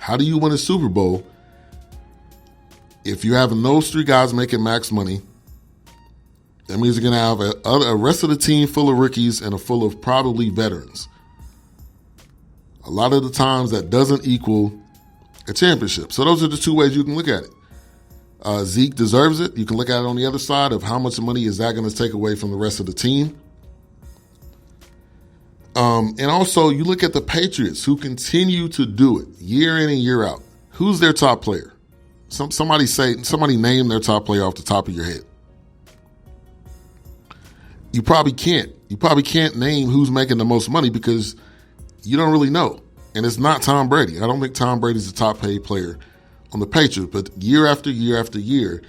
How do you win a Super Bowl if you're having those three guys making max money? That means you're going to have a rest of the team full of rookies and a full of probably veterans. A lot of the times that doesn't equal a championship. So those are the two ways you can look at it. Zeke deserves it. You can look at it on the other side of how much money is that going to take away from the rest of the team. And also you look at the Patriots, who continue to do it year in and year out. Who's their top player? Somebody name their top player off the top of your head. You probably can't. You probably can't name who's making the most money because you don't really know. And it's not Tom Brady. I don't think Tom Brady's the top paid player on the Patriots. But year after year after year,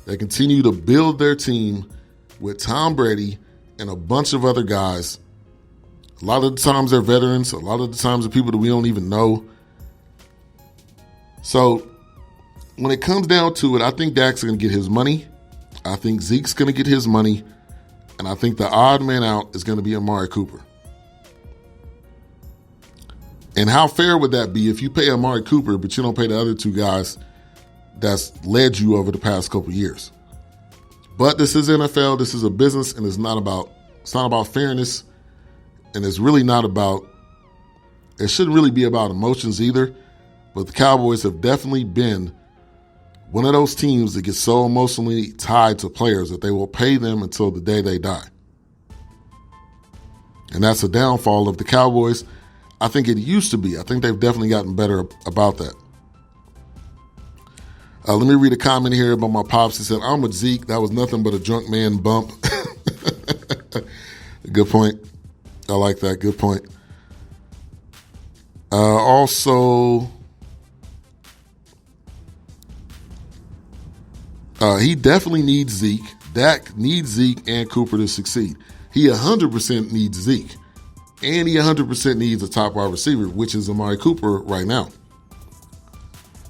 they continue to build their team with Tom Brady and a bunch of other guys. A lot of the times they're veterans. A lot of the times they're people that we don't even know. So when it comes down to it, I think Dak's going to get his money. I think Zeke's going to get his money. And I think the odd man out is going to be Amari Cooper. And how fair would that be if you pay Amari Cooper, but you don't pay the other two guys that's led you over the past couple of years? But this is NFL. This is a business, and it's not about fairness, and it's really not about. It shouldn't really be about emotions either. But the Cowboys have definitely been one of those teams that gets so emotionally tied to players that they will pay them until the day they die. And that's a downfall of the Cowboys. I think it used to be. I think they've definitely gotten better about that. Let me read a comment here about my pops. He said, I'm with Zeke. That was nothing but a drunk man bump. Good point. I like that. Good point. Also, he definitely needs Zeke. Dak needs Zeke and Cooper to succeed. He 100% needs Zeke. And he 100% needs a top wide receiver, which is Amari Cooper right now.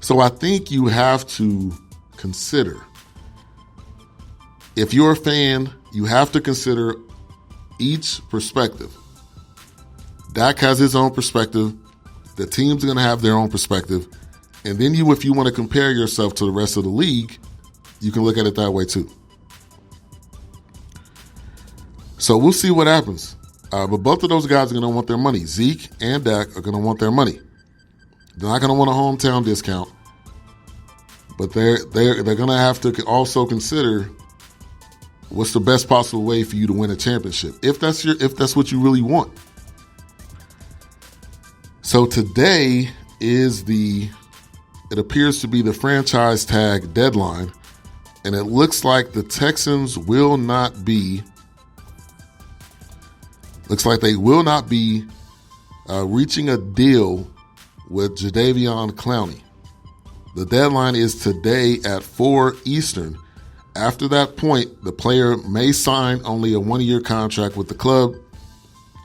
So I think you have to consider, if you're a fan, you have to consider each perspective. Dak has his own perspective. The team's going to have their own perspective. And then if you want to compare yourself to the rest of the league, you can look at it that way too. So we'll see what happens. But both of those guys are going to want their money. Zeke and Dak are going to want their money. They're not going to want a hometown discount. But they're going to have to also consider what's the best possible way for you to win a championship, if that's what you really want. So today is it appears to be the franchise tag deadline, and it looks like the Texans will not be reaching a deal with Jadeveon Clowney. The deadline is today at 4 Eastern. After that point, the player may sign only a 1-year contract with the club,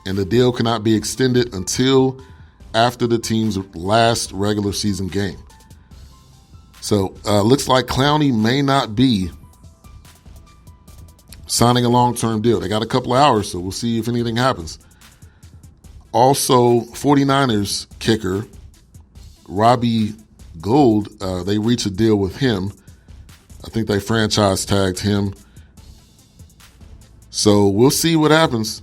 and the deal cannot be extended until after the team's last regular season game. So looks like Clowney may not be signing a long-term deal. They got a couple of hours, so we'll see if anything happens. Also, 49ers kicker Robbie Gould, they reached a deal with him. I think they franchise tagged him. So we'll see what happens.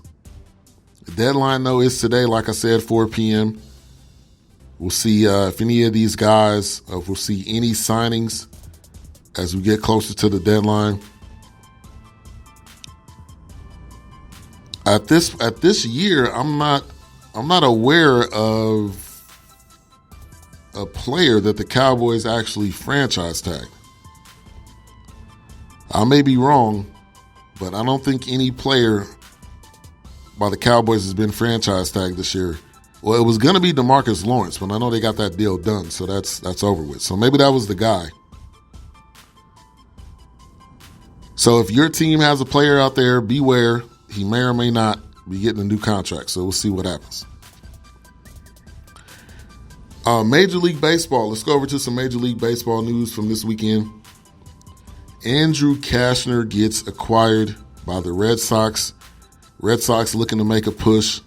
The deadline, though, is today, like I said, 4 p.m. We'll see if any of these guys, if we'll see any signings as we get closer to the deadline. At this year, I'm not aware of a player that the Cowboys actually franchise tagged. I may be wrong, but I don't think any player by the Cowboys has been franchise tagged this year. Well, it was going to be DeMarcus Lawrence, but I know they got that deal done, so that's over with. So maybe that was the guy. So if your team has a player out there, beware. He may or may not be getting a new contract, so we'll see what happens. Major League Baseball. Let's go over to some Major League Baseball news from this weekend. Andrew Cashner gets acquired by the Red Sox. Red Sox looking to make a push.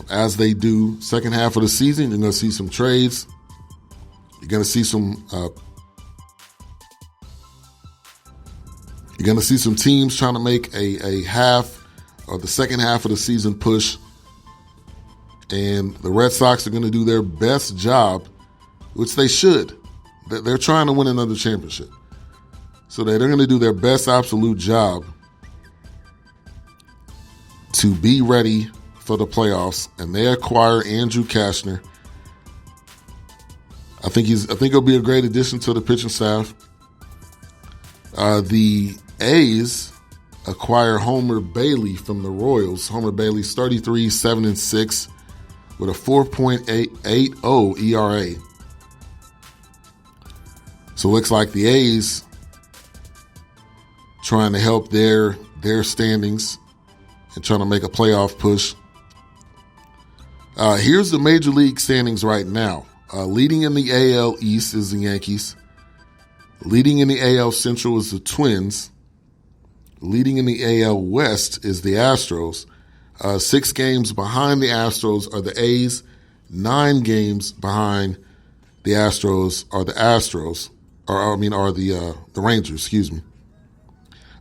As they do, second half of the season, you're going to see some trades. You're going to see some. You're going to see some teams trying to make a half or the second half of the season push. And the Red Sox are going to do their best job, which they should. They're trying to win another championship. So they're going to do their best absolute job to be ready for the playoffs. And they acquire Andrew Kashner. I think he'll be a great addition to the pitching staff. The A's acquire Homer Bailey from the Royals. Homer Bailey's 33, 7-6 with a 4.80 ERA. So it looks like the A's trying to help their standings and trying to make a playoff push. Here's the Major League standings right now. Leading in the AL East is the Yankees. Leading in the AL Central is the Twins. Leading in the AL West is the Astros. 6 games behind the Astros are the A's. 9 games behind the Astros are the Rangers, excuse me.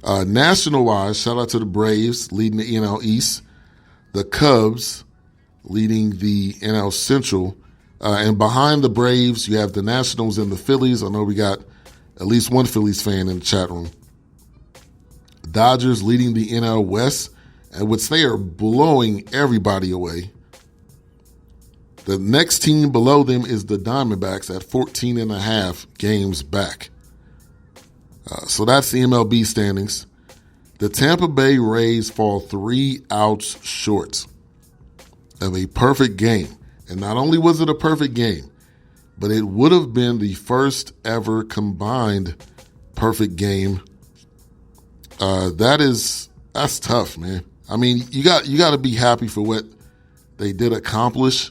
National-wise, shout out to the Braves leading the NL East. The Cubs leading the NL Central. And behind the Braves, you have the Nationals and the Phillies. I know we got at least one Phillies fan in the chat room. Dodgers leading the NL West, in which they are blowing everybody away. The next team below them is the Diamondbacks at 14.5 games back. So that's the MLB standings. The Tampa Bay Rays fall 3 outs short of a perfect game. And not only was it a perfect game, but it would have been the first ever combined perfect game. That's tough, man. I mean, you got to be happy for what they did accomplish,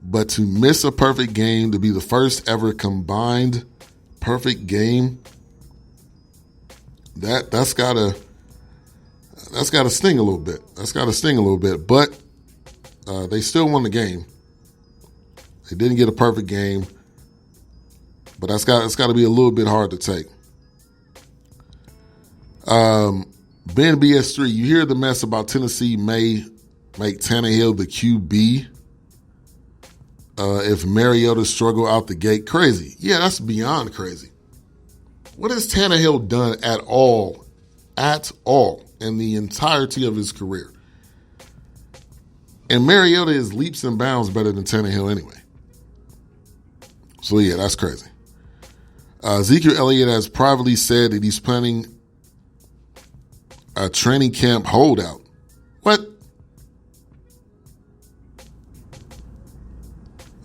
but to miss a perfect game, to be the first ever combined perfect game, that's gotta sting a little bit. That's gotta sting a little bit, but they still won the game. They didn't get a perfect game, but it's got to be a little bit hard to take. Ben BS3, you hear the mess about Tennessee may make Tannehill the QB if Mariota struggle out the gate. Crazy. Yeah, that's beyond crazy. What has Tannehill done at all in the entirety of his career? And Mariota is leaps and bounds better than Tannehill anyway. So, yeah, that's crazy. Ezekiel Elliott has privately said that he's planning a training camp holdout. What?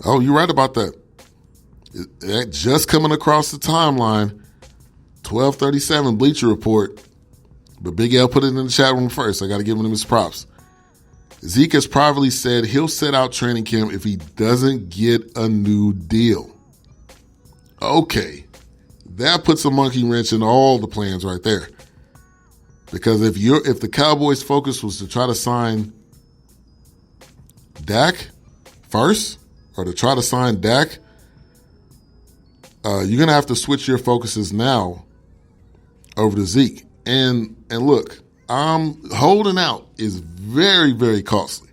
Oh, you're right about that. That just coming across the timeline, 12:37 Bleacher Report. But Big L put it in the chat room first. I got to give him his props. Zeke has privately said he'll sit out training camp if he doesn't get a new deal. Okay, that puts a monkey wrench in all the plans right there. Because if the Cowboys' focus was to try to sign Dak first, or to try to sign Dak, you're gonna have to switch your focuses now over to Zeke. And look, holding out is very, very costly.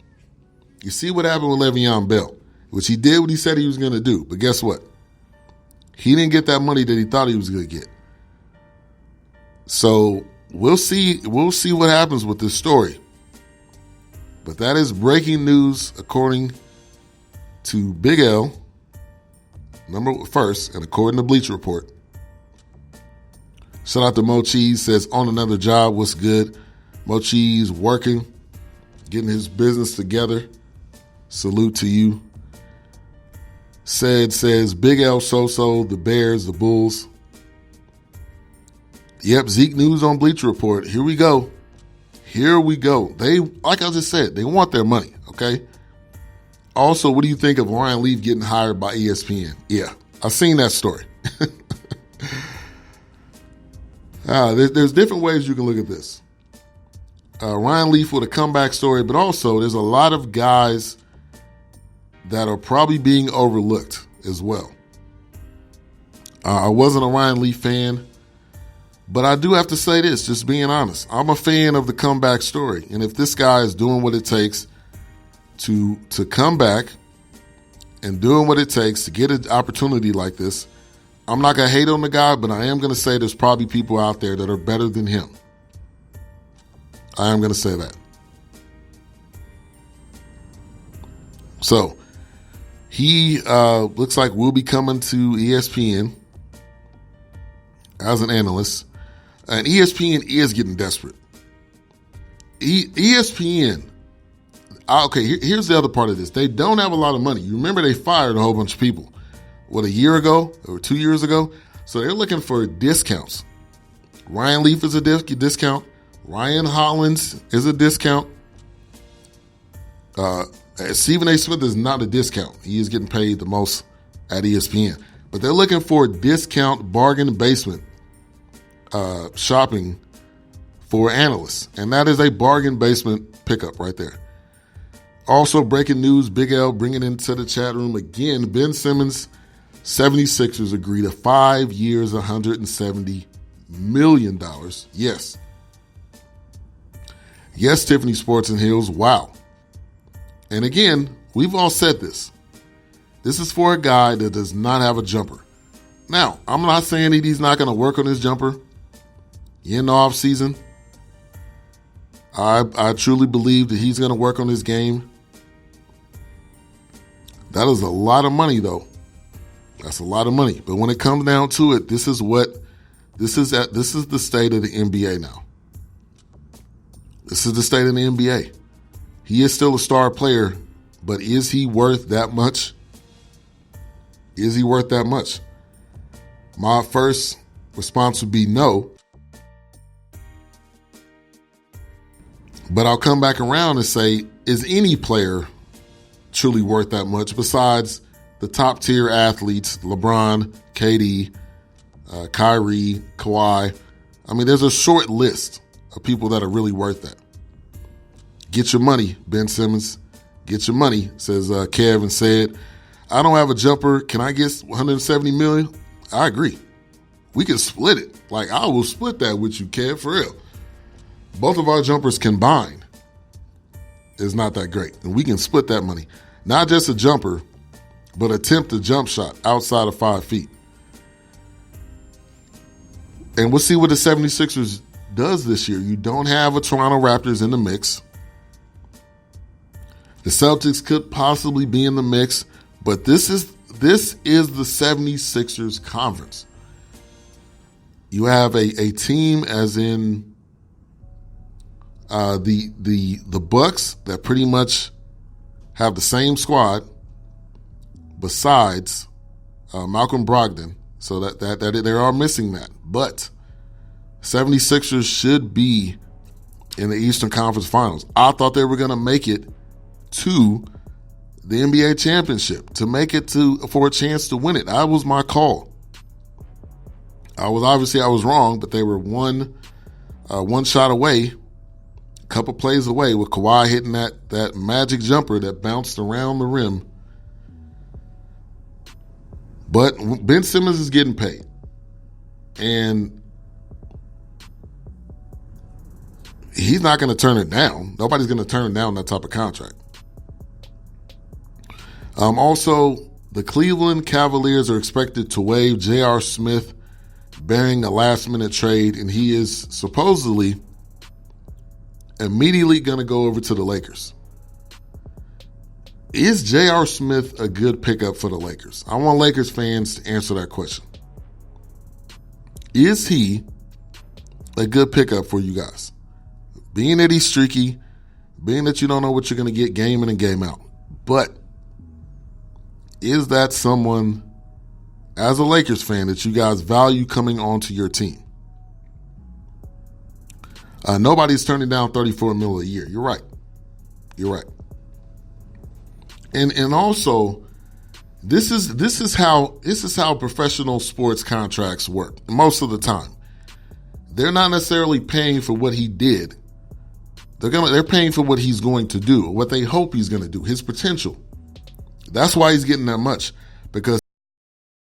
You see what happened with Le'Veon Bell, which he did what he said he was going to do. But guess what? He didn't get that money that he thought he was going to get. So we'll see what happens with this story. But that is breaking news according to Big L, first, and according to Bleacher Report. Shout out to Mo Cheese, says, on another job, what's good? Mo Cheese working, getting his business together. Salute to you. Says, Big L so-so, the Bears, the Bulls. Yep, Zeke news on Bleacher Report. Here we go. They, like I just said, they want their money, okay? Also, what do you think of Ryan Leaf getting hired by ESPN? Yeah, I've seen that story. There's different ways you can look at this. Ryan Leaf with a comeback story, but also there's a lot of guys that are probably being overlooked as well. I wasn't a Ryan Leaf fan, but I do have to say this, just being honest. I'm a fan of the comeback story. And if this guy is doing what it takes to come back and doing what it takes to get an opportunity like this, I'm not going to hate on the guy, but I am going to say there's probably people out there that are better than him. I am going to say that. So, he looks like will be coming to ESPN as an analyst. And ESPN is getting desperate. ESPN, okay, here's the other part of this. They don't have a lot of money. You remember they fired a whole bunch of people, a year ago or 2 years ago? So they're looking for discounts. Ryan Leaf is a discount. Ryan Hollins is a discount. Stephen A. Smith is not a discount. He is getting paid the most at ESPN. But they're looking for discount bargain basement shopping for analysts. And that is a bargain basement pickup right there. Also, breaking news, Big L bringing into the chat room again, Ben Simmons, 76ers agree to 5 years, $170 million. Yes. Yes, Tiffany Sports and Hills. Wow. And again, we've all said this. This is for a guy that does not have a jumper. Now, I'm not saying that he's not going to work on his jumper in the offseason. I truly believe that he's going to work on his game. That is a lot of money, though. That's a lot of money. But when it comes down to it, this is the state of the NBA now. This is the state of the NBA. He is still a star player, but is he worth that much? Is he worth that much? My first response would be no. But I'll come back around and say, is any player truly worth that much besides the top tier athletes, LeBron, KD, Kyrie, Kawhi? I mean, there's a short list of people that are really worth that. Get your money, Ben Simmons. Get your money, says Kevin said. I don't have a jumper. Can I get $170 million? I agree. We can split it. Like, I will split that with you, Kev, for real. Both of our jumpers combined is not that great. And we can split that money. Not just a jumper, but attempt a jump shot outside of 5 feet. And we'll see what the 76ers does this year. You don't have a Toronto Raptors in the mix. The Celtics could possibly be in the mix, but this is the 76ers conference. You have a team as in the Bucks that pretty much have the same squad besides Malcolm Brogdon, so that they are missing that. But 76ers should be in the Eastern Conference Finals. I thought they were going to make it to the NBA championship, to make it for a chance to win it. That was my call. I was wrong, but they were one shot away, a couple plays away, with Kawhi hitting that magic jumper that bounced around the rim. But Ben Simmons is getting paid. And he's not going to turn it down. Nobody's going to turn down that type of contract. Also, the Cleveland Cavaliers are expected to waive J.R. Smith bearing a last-minute trade, and he is supposedly immediately going to go over to the Lakers. Is J.R. Smith a good pickup for the Lakers? I want Lakers fans to answer that question. Is he a good pickup for you guys? Being that he's streaky, being that you don't know what you're going to get game in and game out. But is that someone, as a Lakers fan, that you guys value coming onto your team? Nobody's turning down $34 million a year. You're right. And also, this is how professional sports contracts work most of the time. They're not necessarily paying for what he did. They're paying for what he's going to do, what they hope he's going to do, his potential. That's why he's getting that much, because